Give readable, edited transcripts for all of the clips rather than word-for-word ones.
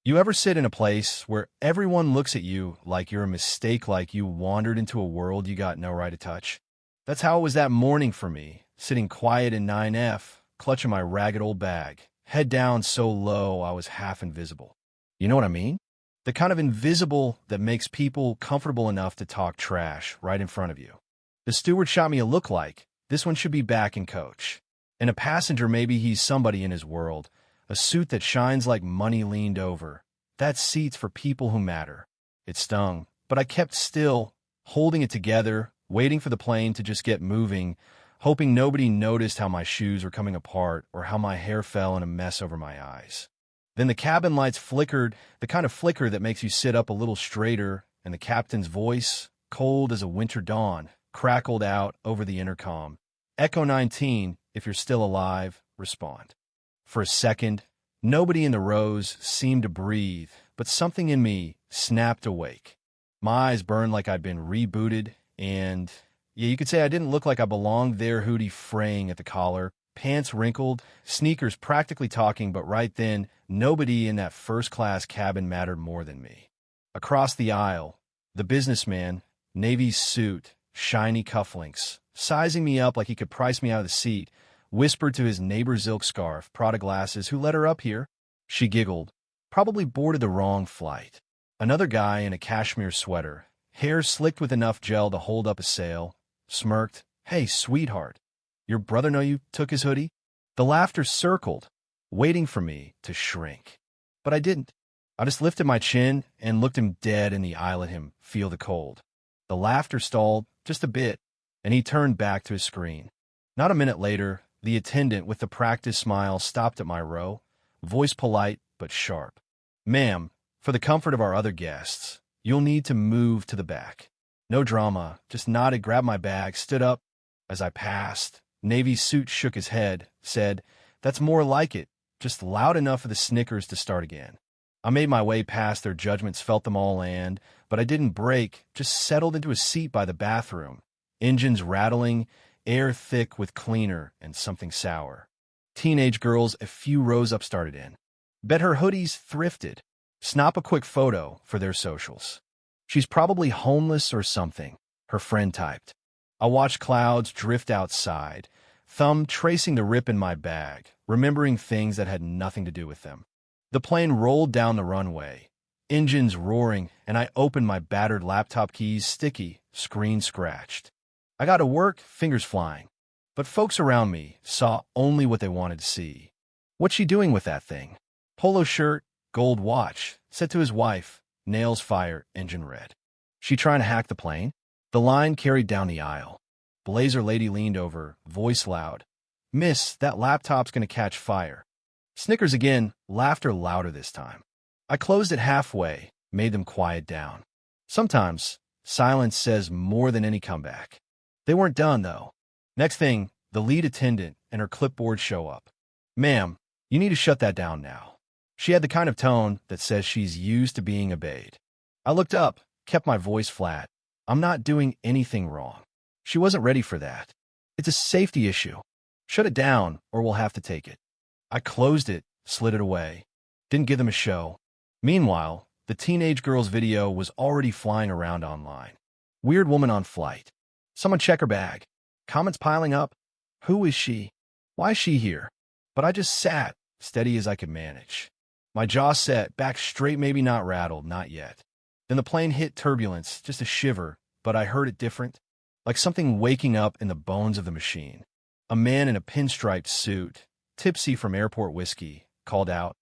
You ever sit in a place where everyone looks at you like you're a mistake, like you wandered into a world you got no right to touch? That's how it was that morning for me, sitting quiet in 9F, clutching my ragged old bag, head down so low I was half invisible. You know what I mean? The kind of invisible that makes people comfortable enough to talk trash right in front of you. The steward shot me a look like, this one should be back in coach. And a passenger, maybe he's somebody in his world. A suit that shines like money leaned over. That seat's for people who matter. It stung, but I kept still, holding it together, waiting for the plane to just get moving, hoping nobody noticed how my shoes were coming apart or how my hair fell in a mess over my eyes. Then the cabin lights flickered, the kind of flicker that makes you sit up a little straighter, and the captain's voice, cold as a winter dawn, crackled out over the intercom. Echo 19, if you're still alive, respond. For a second, nobody in the rows seemed to breathe, but something in me snapped awake. My eyes burned like I'd been rebooted, and yeah, you could say I didn't look like I belonged there, hoodie fraying at the collar, pants wrinkled, sneakers practically talking, but right then, nobody in that first-class cabin mattered more than me. Across the aisle, the businessman, navy suit, shiny cufflinks, sizing me up like he could price me out of the seat, whispered to his neighbor's silk scarf, Prada glasses, who let her up here? She giggled. Probably boarded the wrong flight. Another guy in a cashmere sweater, hair slicked with enough gel to hold up a sail, smirked. Hey, sweetheart, your brother know you took his hoodie? The laughter circled, waiting for me to shrink. But I didn't. I just lifted my chin and looked him dead in the eye, let him feel the cold. The laughter stalled just a bit, and he turned back to his screen. Not a minute later, the attendant with the practiced smile stopped at my row, voice polite but sharp. Ma'am, for the comfort of our other guests, you'll need to move to the back. No drama, just nodded, grabbed my bag, stood up. As I passed, navy suit shook his head, said, that's more like it, just loud enough for the snickers to start again. I made my way past their judgments, felt them all land, but I didn't break, just settled into a seat by the bathroom. Engines rattling, air thick with cleaner and something sour. Teenage girls a few rows up started in. Bet her hoodie's thrifted. Snap a quick photo for their socials. She's probably homeless or something, her friend typed. I watched clouds drift outside, thumb tracing the rip in my bag, remembering things that had nothing to do with them. The plane rolled down the runway, engines roaring, and I opened my battered laptop keys, sticky, screen scratched. I got to work, fingers flying. But folks around me saw only what they wanted to see. What's she doing with that thing? Polo shirt, gold watch, said to his wife, nails fire, engine red. She trying to hack the plane? The line carried down the aisle. Blazer lady leaned over, voice loud. Miss, that laptop's gonna catch fire. Snickers again, laughter louder this time. I closed it halfway, made them quiet down. Sometimes, silence says more than any comeback. They weren't done, though. Next thing, the lead attendant and her clipboard show up. Ma'am, you need to shut that down now. She had the kind of tone that says she's used to being obeyed. I looked up, kept my voice flat. I'm not doing anything wrong. She wasn't ready for that. It's a safety issue. Shut it down, or we'll have to take it. I closed it, slid it away. Didn't give them a show. Meanwhile, the teenage girl's video was already flying around online. Weird woman on flight. Someone check her bag. Comments piling up. Who is she? Why is she here? But I just sat, steady as I could manage. My jaw set, back straight, maybe not rattled, not yet. Then the plane hit turbulence, just a shiver, but I heard it different, like something waking up in the bones of the machine. A man in a pinstriped suit, tipsy from airport whiskey, called out,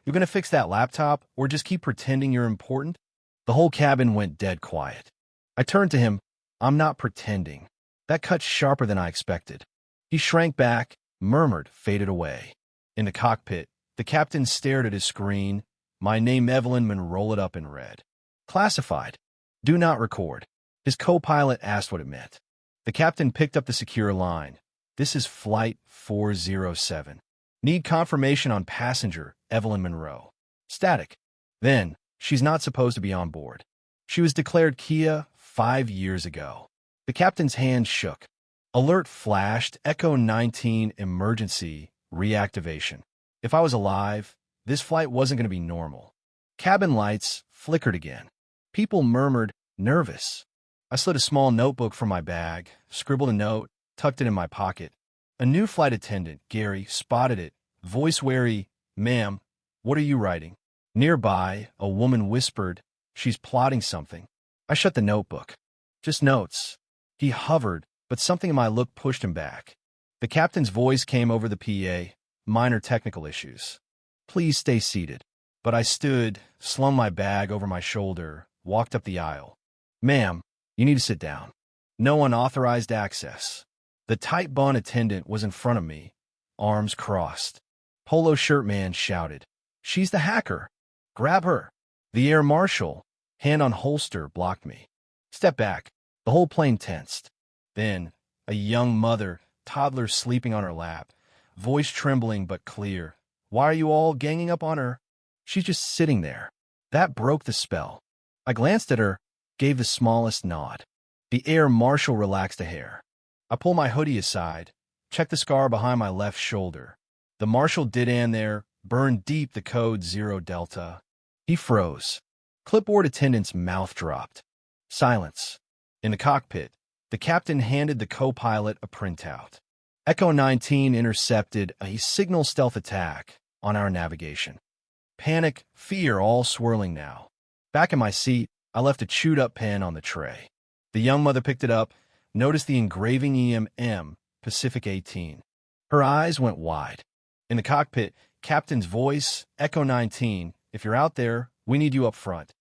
"You gonna fix that laptop, or just keep pretending you're important?" The whole cabin went dead quiet. I turned to him. I'm not pretending. That cut sharper than I expected. He shrank back, murmured, faded away. In the cockpit, the captain stared at his screen. My name, Evelyn Monroe, it up in red. Classified. Do not record. His co-pilot asked what it meant. The captain picked up the secure line. This is Flight 407. Need confirmation on passenger, Evelyn Monroe. Static. Then, she's not supposed to be on board. She was declared Kia 5 years ago. The captain's hand shook. Alert flashed, Echo 19 emergency reactivation. If I was alive, this flight wasn't going to be normal. Cabin lights flickered again. People murmured, nervous. I slid a small notebook from my bag, scribbled a note, tucked it in my pocket. A new flight attendant, Gary, spotted it, voice wary, "Ma'am, what are you writing?" Nearby, a woman whispered, "She's plotting something." I shut the notebook. "Just notes." He hovered, but something in my look pushed him back. The captain's voice came over the PA, "Minor technical issues. Please stay seated." But I stood, slung my bag over my shoulder, walked up the aisle. "Ma'am, you need to sit down. No unauthorized access." The tight-bun attendant was in front of me, arms crossed. Polo shirt man shouted, "She's the hacker. Grab her." The air marshal, hand on holster, blocked me. "Step back." The whole plane tensed. Then, a young mother, toddler sleeping on her lap, voice trembling but clear. "Why are you all ganging up on her? She's just sitting there." That broke the spell. I glanced at her, gave the smallest nod. The air marshal relaxed a hair. I pulled my hoodie aside, checked the scar behind my left shoulder. The marshal did and there, burned deep the code 0 Delta. He froze. Clipboard attendant's mouth dropped. Silence. In the cockpit, the captain handed the co-pilot a printout. Echo 19 intercepted a signal stealth attack on our navigation. Panic, fear all swirling now. Back in my seat, I left a chewed-up pen on the tray. The young mother picked it up, noticed the engraving EMM, Pacific 18. Her eyes went wide. In the cockpit, captain's voice, Echo 19, "If you're out there, we need you up front."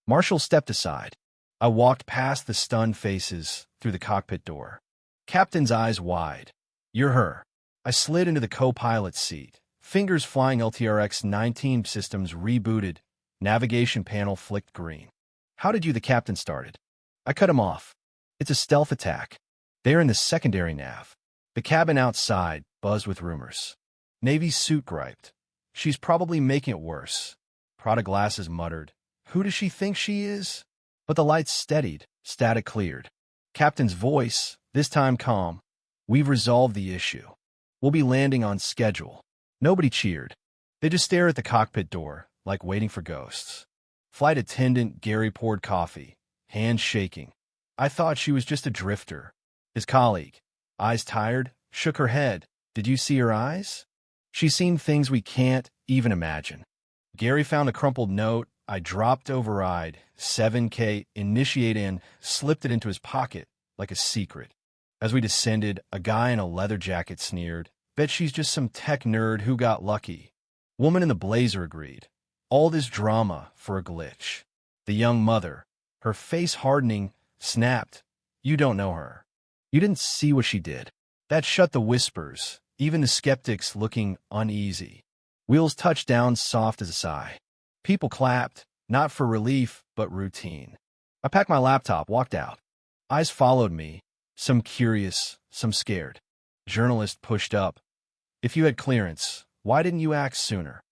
Marshall stepped aside. I walked past the stunned faces, through the cockpit door. Captain's eyes wide. "You're her." I slid into the co-pilot's seat. Fingers flying. LTRX 19 systems rebooted. Navigation panel flicked green. "How did you?" The captain started. I cut him off. "It's a stealth attack. They're in the secondary nav." The cabin outside buzzed with rumors. Navy suit griped, "She's probably making it worse." Prada glasses muttered, "Who does she think she is?" But the lights steadied, static cleared. Captain's voice, this time calm, "We've resolved the issue. We'll be landing on schedule." Nobody cheered. They just stared at the cockpit door, like waiting for ghosts. Flight attendant Gary poured coffee, hands shaking. I thought she was just a drifter. His colleague, eyes tired, shook her head. "Did you see her eyes? She's seen things we can't even imagine." Gary found a crumpled note. I dropped override, 7K, initiate in, slipped it into his pocket like a secret. As we descended, a guy in a leather jacket sneered, "Bet she's just some tech nerd who got lucky." Woman in the blazer agreed. All this drama for a glitch. The young mother, her face hardening, snapped, "You don't know her. You didn't see what she did." That shut the whispers, even the skeptics looking uneasy. Wheels touched down soft as a sigh. People clapped, not for relief, but routine. I packed my laptop, walked out. Eyes followed me, some curious, some scared. Journalist pushed up. "If you had clearance, why didn't you act sooner?"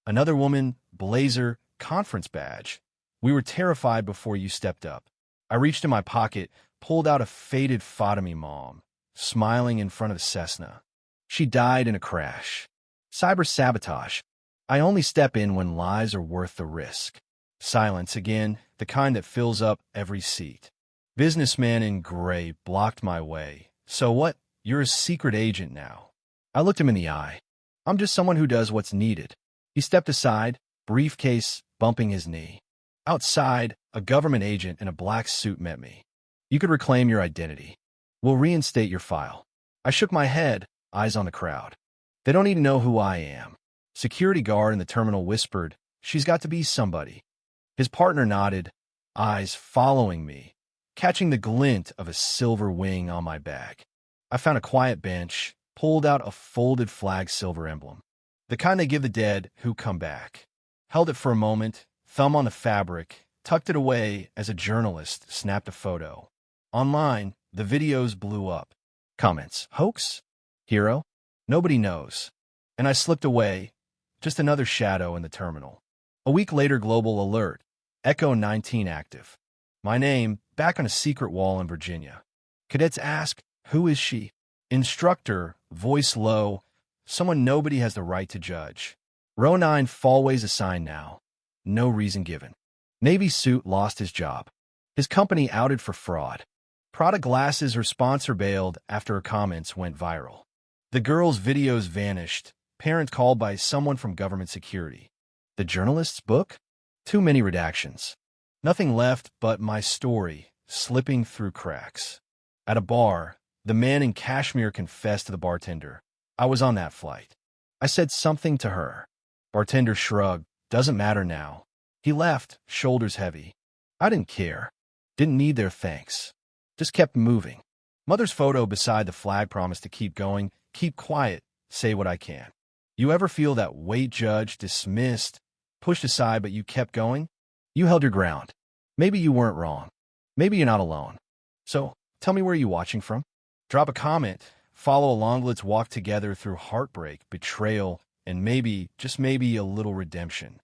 Another woman, blazer, conference badge. "We were terrified before you stepped up." I reached in my pocket, pulled out a faded Fatemi mom, smiling in front of Cessna. She died in a crash. Cyber sabotage. I only step in when lives are worth the risk. Silence again, the kind that fills up every seat. Businessman in gray blocked my way. "So what? You're a secret agent now." I looked him in the eye. "I'm just someone who does what's needed." He stepped aside, briefcase bumping his knee. Outside, a government agent in a black suit met me. "You could reclaim your identity. We'll reinstate your file." I shook my head, eyes on the crowd. "They don't need to know who I am." Security guard in the terminal whispered, "She's got to be somebody." His partner nodded, eyes following me, catching the glint of a silver wing on my bag. I found a quiet bench, pulled out a folded flag silver emblem. The kind they give the dead who come back. Held it for a moment, thumb on the fabric, tucked it away as a journalist snapped a photo. Online, the videos blew up. Comments, "Hoax? Hero? Nobody knows." And I slipped away, just another shadow in the terminal. A week later, global alert. Echo 19 active. My name, back on a secret wall in Virginia. Cadets ask, "Who is she?" Instructor, voice low, "Someone nobody has the right to judge." Row 9 fallways assigned now. no reason given. Navy suit lost his job. His company outed for fraud. Prada glasses her sponsor bailed after her comments went viral. The girl's videos vanished. Parent called by someone from government security. The journalist's book? Too many redactions. Nothing left but my story, slipping through cracks. At a bar, the man in cashmere confessed to the bartender. I was on that flight. I said something to her. Bartender shrugged. Doesn't matter now. He left, shoulders heavy. I didn't care. Didn't need their thanks. Just kept moving. Mother's photo beside the flag promised to keep going, keep quiet, say what I can. You ever feel that weight judged, dismissed, pushed aside, but you kept going? You held your ground. Maybe you weren't wrong. Maybe you're not alone. So, tell me where you're watching from. Drop a comment. Follow along. Let's walk together through heartbreak, betrayal, and maybe, just maybe, a little redemption.